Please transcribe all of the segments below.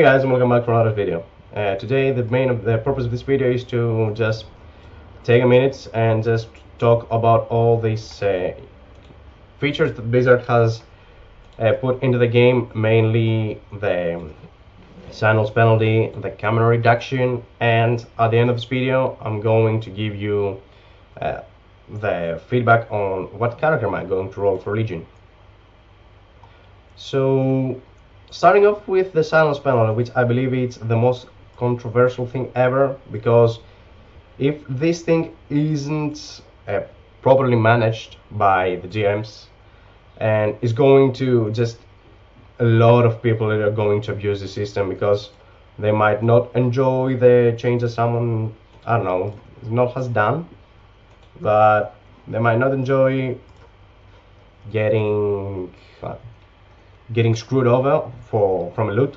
guys, and welcome back for another video. Today the purpose of this video is to just take a minute and just talk about all these features that Blizzard has put into the game, mainly the silence penalty, the camera reduction, and at the end of this video I'm going to give you the feedback on what character am I going to roll for Legion. So starting off with the silence penalty, which I believe is the most controversial thing ever, because if this thing isn't properly managed by the GMs, and is going to just a lot of people are going to abuse the system because they might not enjoy the changes someone, I don't know, not has done, but they might not enjoy getting screwed over from a loot,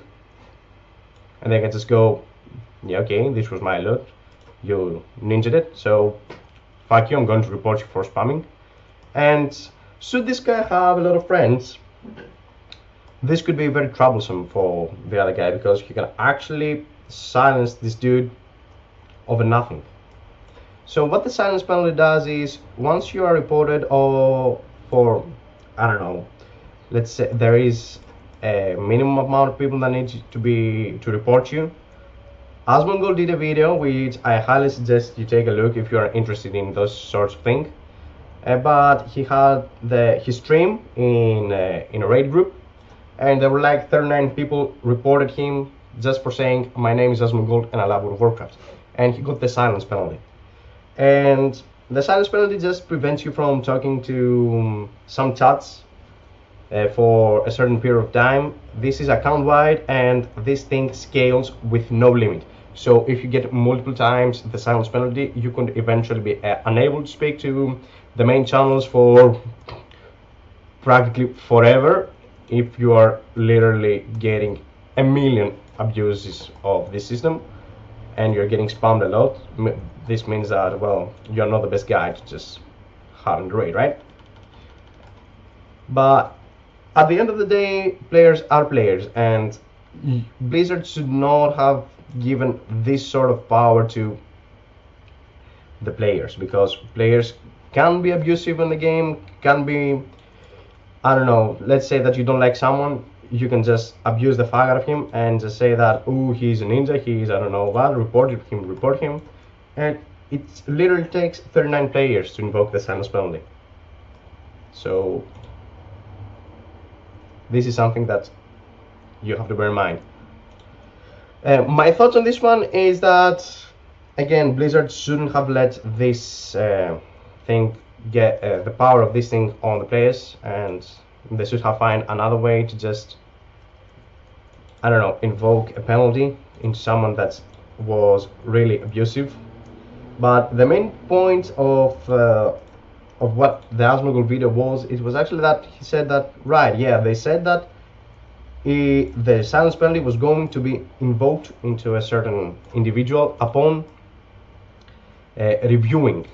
and they can just go, yeah, okay, this was my loot, you ninja'd it, so fuck you, I'm going to report you for spamming. And should this guy have a lot of friends, this could be very troublesome for the other guy, because you can actually silence this dude over nothing. So what the silence penalty does is, once you are reported, or for, I don't know, let's say there is a minimum amount of people that need to report you. Asmongold did a video, which I highly suggest you take a look if you are interested in those sorts of things. But he had his stream in a raid group, and there were like 39 people reported him just for saying, my name is Asmongold and I love World of Warcraft, and he got the silence penalty. And the silence penalty just prevents you from talking to some chats for a certain period of time. This is account wide, and this thing scales with no limit. So if you get multiple times the silence penalty, you can eventually be unable to speak to the main channels for practically forever, if you are literally getting a million abuses of this system and you're getting spammed a lot. This means that, well, you're not the best guy to just have in the raid, right? But at the end of the day, players are players, and Blizzard should not have given this sort of power to the players, because players can be abusive in the game, can be, I don't know, let's say that you don't like someone, you can just abuse the fuck out of him and just say that, oh, he's a ninja, he's, I don't know what, report him, and it literally takes 39 players to invoke the silence penalty. So this is something that you have to bear in mind. My thoughts on this one is that, again, Blizzard shouldn't have let this thing get the power of this thing on the players, and they should have found another way to just, I don't know, invoke a penalty into someone that was really abusive. But the main point of what the Asmongold video was, it was actually that he said that, right, yeah, they said that the silence penalty was going to be invoked into a certain individual upon reviewing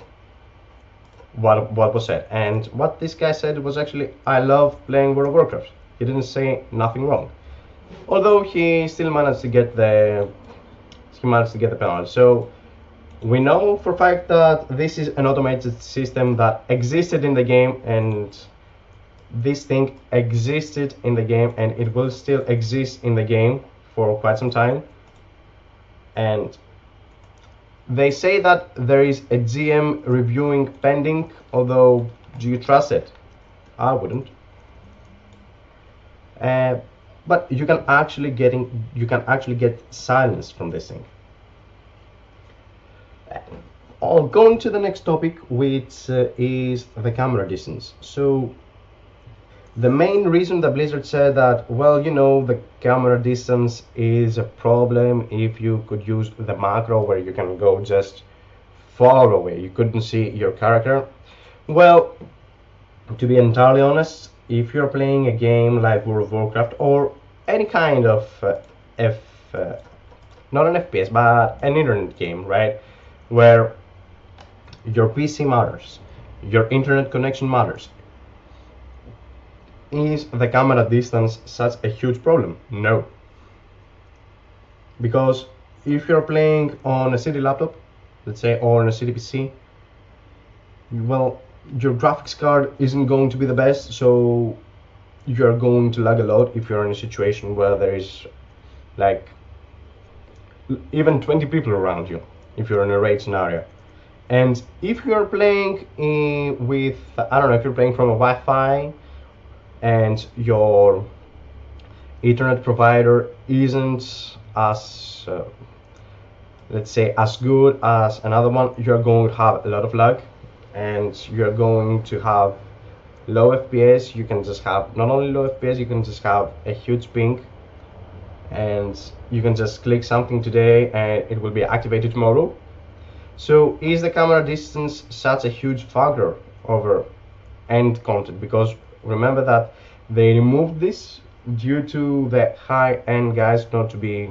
what was said. And what this guy said was actually, I love playing World of Warcraft. He didn't say nothing wrong, although he still managed to get the penalty. So we know for a fact that this is an automated system that existed in the game, and this thing existed in the game, and it will still exist in the game for quite some time. And they say that there is a GM reviewing pending, although do you trust it? I wouldn't. But you can actually get silence from this thing. Going to the next topic, which is the camera distance. So the main reason that Blizzard said that, well, you know, the camera distance is a problem if you could use the macro where you can go just far away, you couldn't see your character. Well, to be entirely honest, if you're playing a game like World of Warcraft or any kind of not an FPS, but an internet game, right, where your PC matters, your internet connection matters, is the camera distance such a huge problem? No. because if you're playing on a city laptop, let's say, or on a city PC, well, your graphics card isn't going to be the best, so you're going to lag a lot if you're in a situation where there is like even 20 people around you, if you're in a raid scenario. And if you're playing with, I don't know, if you're playing from a Wi-Fi and your Ethernet provider isn't as, let's say, as good as another one, you're going to have a lot of lag, and you're going to have low FPS. You can just have not only low FPS, you can just have a huge ping, and you can just click something today and it will be activated tomorrow. So is the camera distance such a huge factor over end content? Because remember that they removed this due to the high-end guys not to be,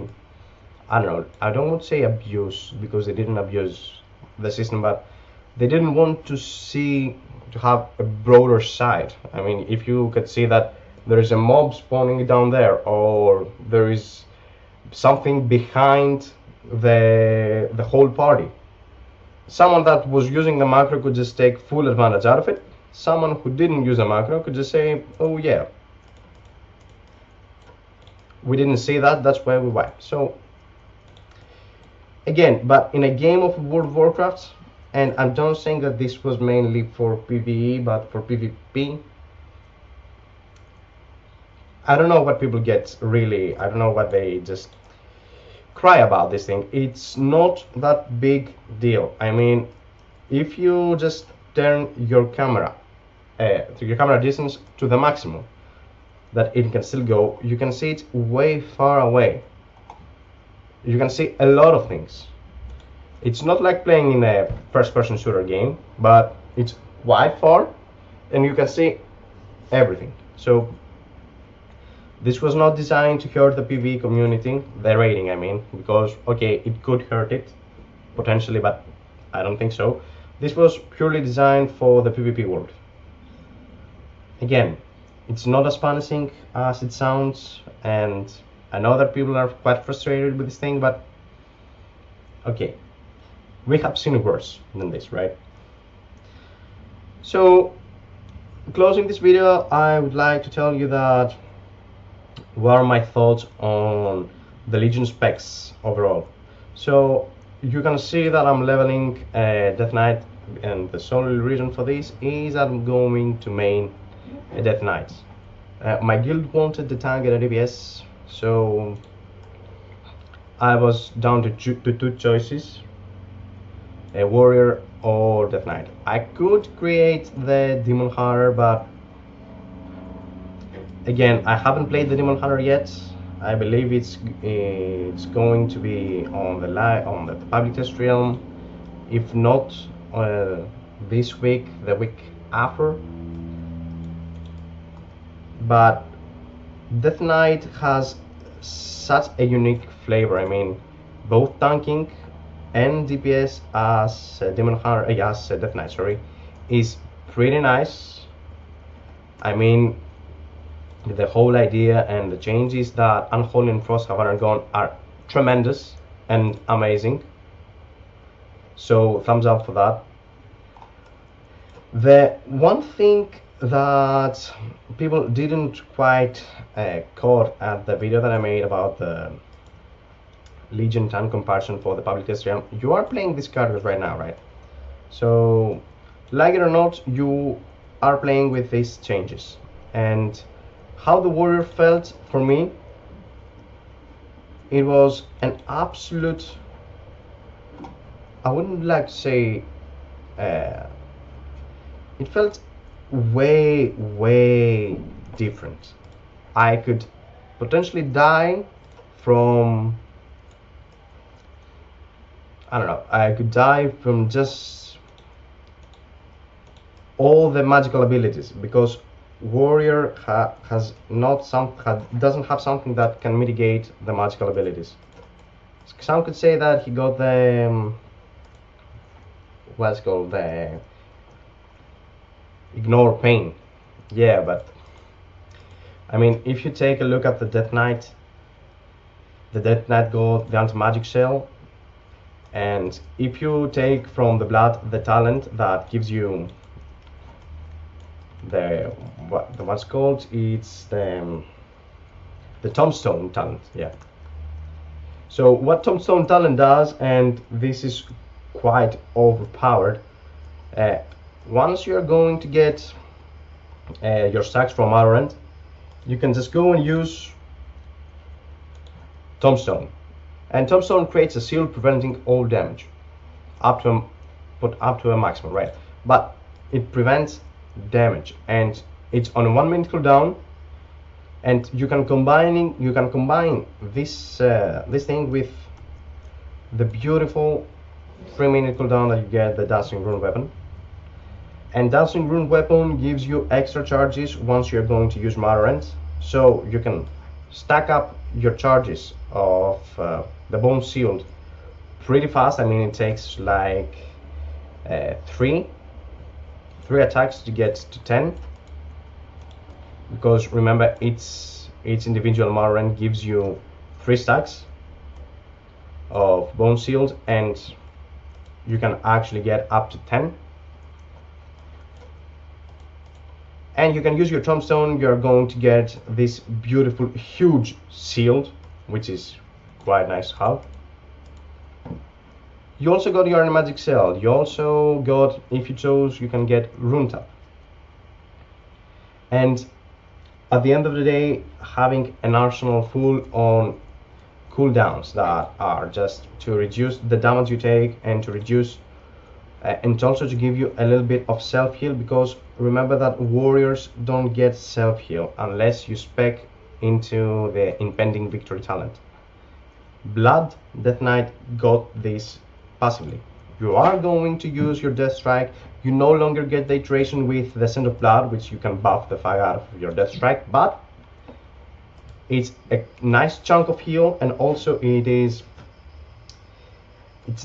I don't know, I don't want to say abuse, because they didn't abuse the system, but they didn't want to have a broader side. I mean, if you could see that there is a mob spawning down there, or there is something behind the whole party, someone that was using the macro could just take full advantage out of it. Someone who didn't use a macro could just say, oh yeah, we didn't see that, that's why we wiped. So again, but in a game of World of Warcraft, and I'm not saying that this was mainly for PvE, but for PvP, I don't know what people get really, I don't know what they just cry about this thing. It's not that big deal. I mean, if you just turn your camera to your camera distance to the maximum that it can still go, you can see it way far away. You can see a lot of things. It's not like playing in a first-person shooter game, but it's wide far and you can see everything. So this was not designed to hurt the PvE community, the rating I mean, because okay, it could hurt it potentially, but I don't think so. This was purely designed for the PvP world. Again, it's not as punishing as it sounds, and I know that people are quite frustrated with this thing, but okay, we have seen worse than this, right? So, closing this video, I would like to tell you that what are my thoughts on the Legion specs overall. So you can see that I'm leveling Death Knight, and the sole reason for this is that I'm going to main a Death Knight. My guild wanted the tank and a DPS, so I was down to two choices, a warrior or Death Knight. I could create the Demon Hunter, but again, I haven't played the Demon Hunter yet. I believe it's going to be on the public test realm, if not this week, the week after. But Death Knight has such a unique flavor. I mean, both tanking and DPS as Demon Hunter, as Death Knight, sorry, is pretty nice. I mean, the whole idea and the changes that Unholy and Frost have undergone are tremendous and amazing. So thumbs up for that. The one thing that people didn't quite caught at the video that I made about the Legion tank comparison for the public test realm, you are playing these characters right now, right? So like it or not, you are playing with these changes. And how the warrior felt for me, it was an absolute, I wouldn't like to say, it felt way different. I could potentially die from, I don't know, I could die from just all the magical abilities, because warrior doesn't have something that can mitigate the magical abilities. Some could say that he got the what's called the ignore pain. Yeah, but I mean, if you take a look at the Death Knight, the Death Knight got the anti-magic shell, and if you take from the blood the talent that gives you what's called, it's the Tombstone talent, yeah. So what Tombstone talent does, and this is quite overpowered, once you're going to get your stacks from Valorant, you can just go and use Tombstone, and Tombstone creates a shield preventing all damage up to a maximum, right? But it prevents damage, and it's on a 1 minute cooldown, and you can combine this this thing with the beautiful 3 minute cooldown that you get the Dancing Rune weapon. And Dancing Rune weapon gives you extra charges once you're going to use Valorant, so you can stack up your charges of the Bone Shield pretty fast. I mean, it takes like three attacks to get to 10, because remember, each individual Valorant gives you 3 stacks of Bone Shield, and you can actually get up to 10. And you can use your Tombstone. You're going to get this beautiful huge shield, which is quite nice to have. You also got your magic shell. You also got, if you chose, you can get Rune Tap. And at the end of the day, having an arsenal full on cooldowns that are just to reduce the damage you take, and to reduce and also to give you a little bit of self-heal, because remember that warriors don't get self-heal unless you spec into the impending victory talent. Blood Death Knight got this passively. You are going to use your Death Strike. You no longer get the iteration with the Scent of Blood, which you can buff the fire out of your Death Strike, but it's a nice chunk of heal, and also it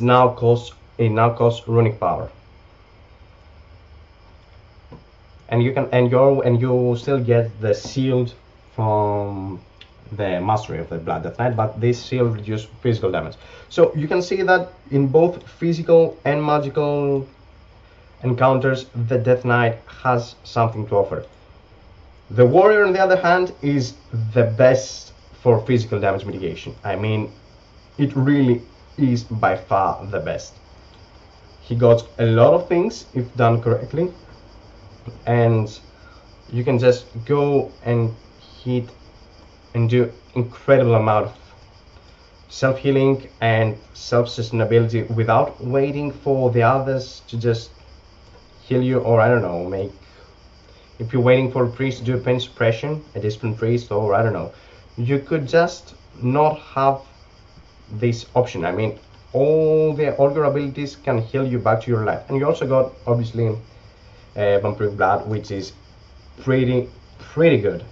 now costs runic power, and you still get the shield from the mastery of the Blood Death Knight, but this shield reduces physical damage. So you can see that in both physical and magical encounters, the Death Knight has something to offer. The warrior, on the other hand, is the best for physical damage mitigation. I mean, it really is by far the best. He got a lot of things if done correctly, and you can just go and hit and do incredible amount of self-healing and self-sustainability without waiting for the others to just heal you, or I don't know, if you're waiting for a priest to do a pain suppression, a discipline priest, or I don't know, you could just not have this option. I mean, all your abilities can heal you back to your life. And you also got, obviously, Vampiric Blood, which is pretty good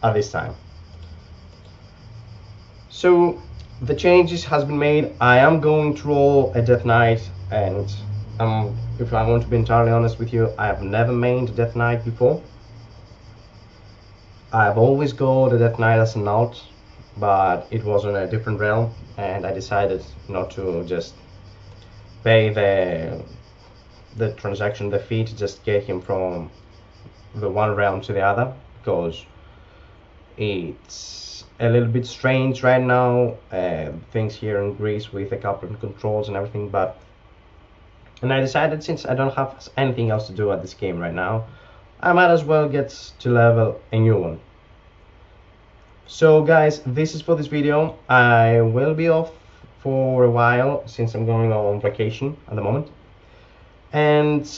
at this time. So the changes has been made. I am going to roll a Death Knight, and if I want to be entirely honest with you, I have never mained Death Knight before. I've always got a Death Knight as an alt, but it was on a different realm, and I decided not to just pay the transaction, the fee to just get him from the one realm to the other, because it's a little bit strange right now, things here in Greece with the coupling controls and everything, and I decided, since I don't have anything else to do at this game right now, I might as well get to level a new one. So guys, this is for this video. I will be off for a while since I'm going on vacation at the moment, and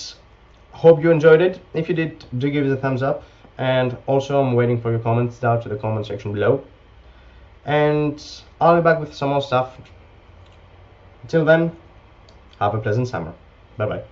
hope you enjoyed it. If you did, do give it a thumbs up, and also I'm waiting for your comments down to the comment section below, and I'll be back with some more stuff. Until then, have a pleasant summer. Bye bye.